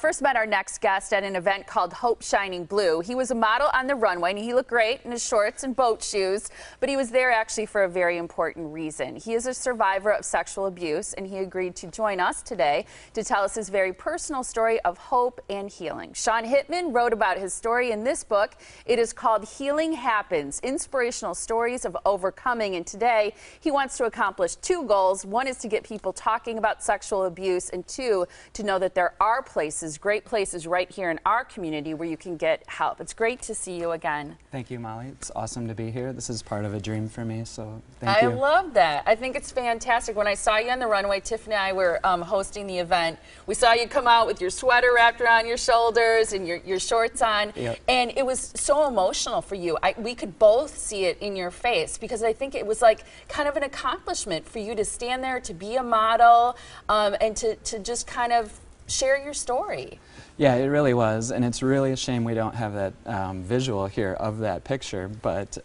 first met our next guest at an event called Hope Shining Blue. He was a model on the runway, and he looked great in his shorts and boat shoes, but he was there actually for a very important reason. He is a survivor of sexual abuse, and he agreed to join us today to tell us his very personal story of hope and healing. Shawn Hittman wrote about his story in this book. It is called Healing Happens, Inspirational Stories of Overcoming, and today he wants to accomplish two goals. One is to get people talking about sexual abuse, and two, to know that there are places, great places right here in our community where you can get help. It's great to see you again. Thank you, Molly. It's awesome to be here. This is part of a dream for me, so thank you. I love that. I think it's fantastic. When I saw you on the runway, Tiffany and I were hosting the event. We saw you come out with your sweater wrapped around your shoulders and your shorts on, Yep. and it was so emotional for you. We could both see it in your face, because I think it was like kind of an accomplishment for you to stand there, to be a model, and to just kind of share your story. Yeah, it really was, and it's really a shame we don't have that visual here of that picture, but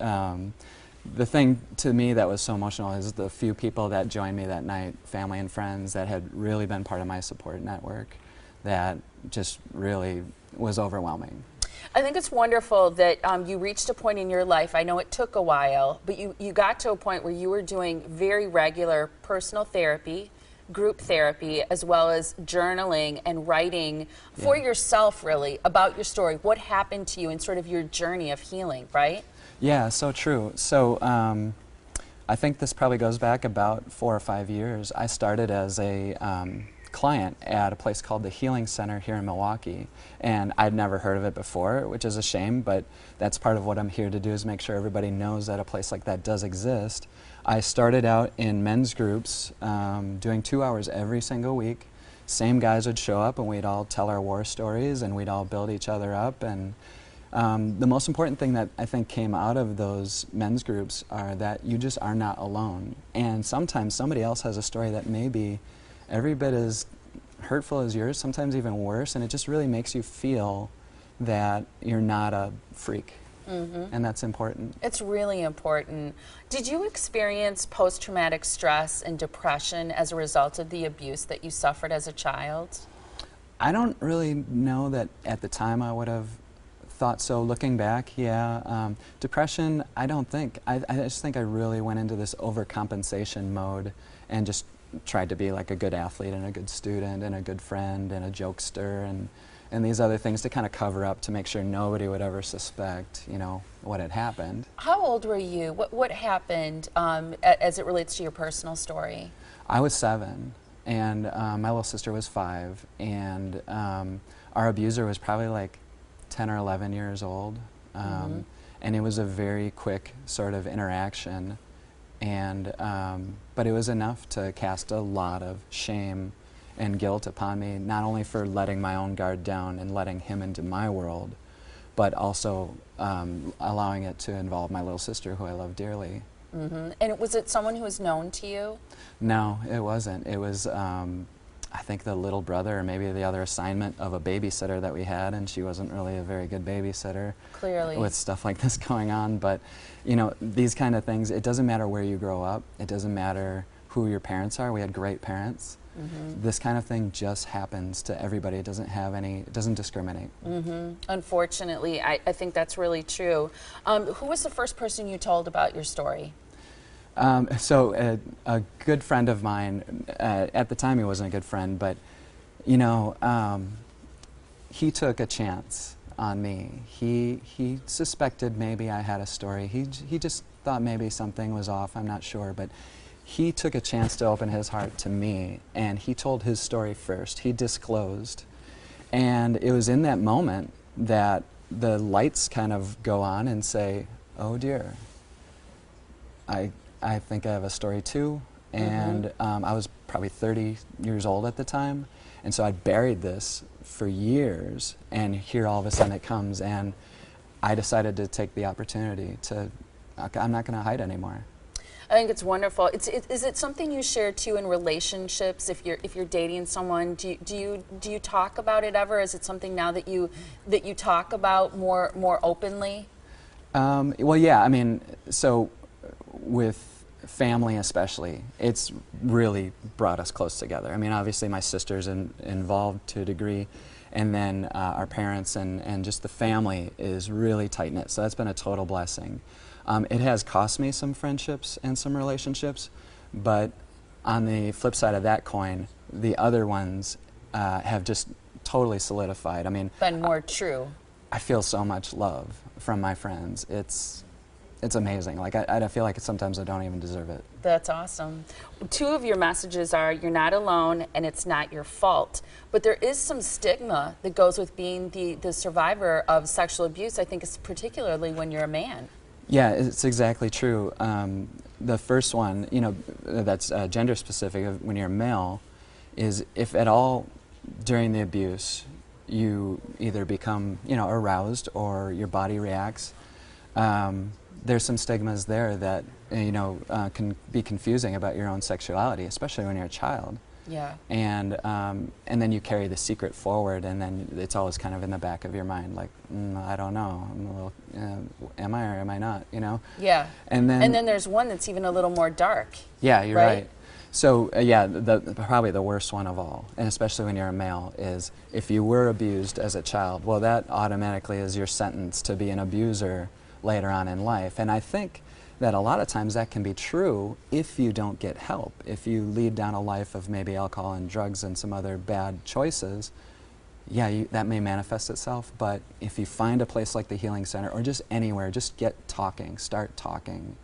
the thing to me that was so emotional is the few people that joined me that night, family and friends that had really been part of my support network, that just really was overwhelming. I think it's wonderful that you reached a point in your life, I know it took a while, but you got to a point where you were doing very regular personal therapy, group therapy, as well as journaling and writing for yourself, really, about your story, what happened to you and sort of your journey of healing, right? Yeah, so true. So I think this probably goes back about 4 or 5 years. I started as a client at a place called the Healing Center here in Milwaukee, and I'd never heard of it before, which is a shame, but that's part of what I'm here to do, is make sure everybody knows that a place like that does exist. I started out in men's groups, doing 2 hours every single week. Same guys would show up and we'd all tell our war stories and we'd all build each other up. And the most important thing that I think came out of those men's groups are that you just are not alone. And sometimes somebody else has a story that may be every bit as hurtful as yours, sometimes even worse, and it just really makes you feel that you're not a freak. And that's important. It's really important. Did you experience post-traumatic stress and depression as a result of the abuse that you suffered as a child? I don't really know that at the time I would have thought so. Looking back, yeah. Depression, I don't think. I just think I really went into this overcompensation mode and just tried to be like a good athlete and a good student and a good friend and a jokester and these other things to kind of cover up, to make sure nobody would ever suspect, you know, what had happened. How old were you? What happened as it relates to your personal story? I was 7, and my little sister was 5, and our abuser was probably like 10 or 11 years old, and it was a very quick sort of interaction, and but it was enough to cast a lot of shame and guilt upon me, not only for letting my own guard down and letting him into my world, but also allowing it to involve my little sister, who I love dearly. And was it someone who was known to you? No, it wasn't. It was, I think, the little brother, or maybe the other assignment of a babysitter that we had, and she wasn't really a very good babysitter. Clearly. With stuff like this going on. But, you know, these kind of things, it doesn't matter where you grow up. It doesn't matter who your parents are. We had great parents. This kind of thing just happens to everybody. It doesn't have any, it doesn't discriminate. Unfortunately, I think that's really true. Who was the first person you told about your story? So a good friend of mine, at the time he wasn't a good friend, but, you know, he took a chance on me. He suspected maybe I had a story. He just thought maybe something was off, I'm not sure, but he took a chance to open his heart to me, and he told his story first. He disclosed. And it was in that moment that the lights kind of go on and say, oh dear, I think I have a story too. And I was probably 30 years old at the time, and so I buried this for years, and here all of a sudden it comes, and I decided to take the opportunity to, I'm not going to hide anymore. I think it's wonderful. Is it something you share too in relationships? If you're dating someone, do you talk about it ever? Is it something now that you talk about more openly? Well, yeah. I mean, so with family especially, it's really brought us close together. I mean, obviously my sister's involved to a degree, And then our parents and just the family is really tight-knit, so that's been a total blessing. It has cost me some friendships and some relationships, but on the flip side of that coin, the other ones have just totally solidified. I mean, been more true. I feel so much love from my friends. It's amazing. Like I feel like sometimes I don't even deserve it. That's awesome. Two of your messages are you're not alone and it's not your fault. But there is some stigma that goes with being the survivor of sexual abuse. I think it's particularly when you're a man. Yeah, it's exactly true. The first one, you know, that's gender specific, when you're male, is if at all during the abuse you either become, you know, aroused or your body reacts, there's some stigmas there that, you know, can be confusing about your own sexuality, especially when you're a child. Yeah. And then you carry the secret forward, and then it's always kind of in the back of your mind, like, I don't know, I'm a little, am I or am I not, you know? Yeah. And then there's one that's even a little more dark. Yeah, you're right. So yeah, probably the worst one of all, and especially when you're a male, is if you were abused as a child, well, that automatically is your sentence to be an abuser later on in life. And I think that a lot of times that can be true if you don't get help. If you lead down a life of maybe alcohol and drugs and some other bad choices, yeah, that may manifest itself. But if you find a place like the Healing Center, or just anywhere, just get talking, start talking,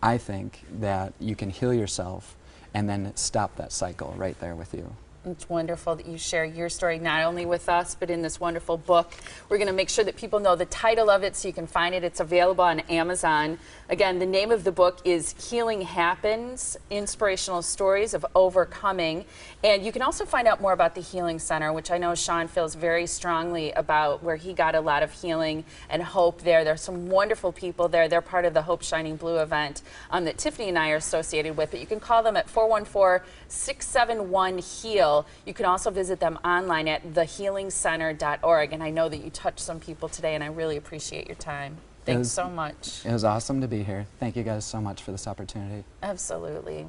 I think that you can heal yourself and then stop that cycle right there with you. It's wonderful that you share your story not only with us, but in this wonderful book. We're going to make sure that people know the title of it so you can find it. It's available on Amazon. Again, the name of the book is Healing Happens, Inspirational Stories of Overcoming. And you can also find out more about the Healing Center, which I know Shawn feels very strongly about, where he got a lot of healing and hope there. There's some wonderful people there. They're part of the Hope Shining Blue event that Tiffany and I are associated with. But you can call them at 414-671-HEAL. You can also visit them online at thehealingcenter.org. And I know that you touched some people today, and I really appreciate your time. Thanks so much. It was awesome to be here. Thank you guys so much for this opportunity. Absolutely.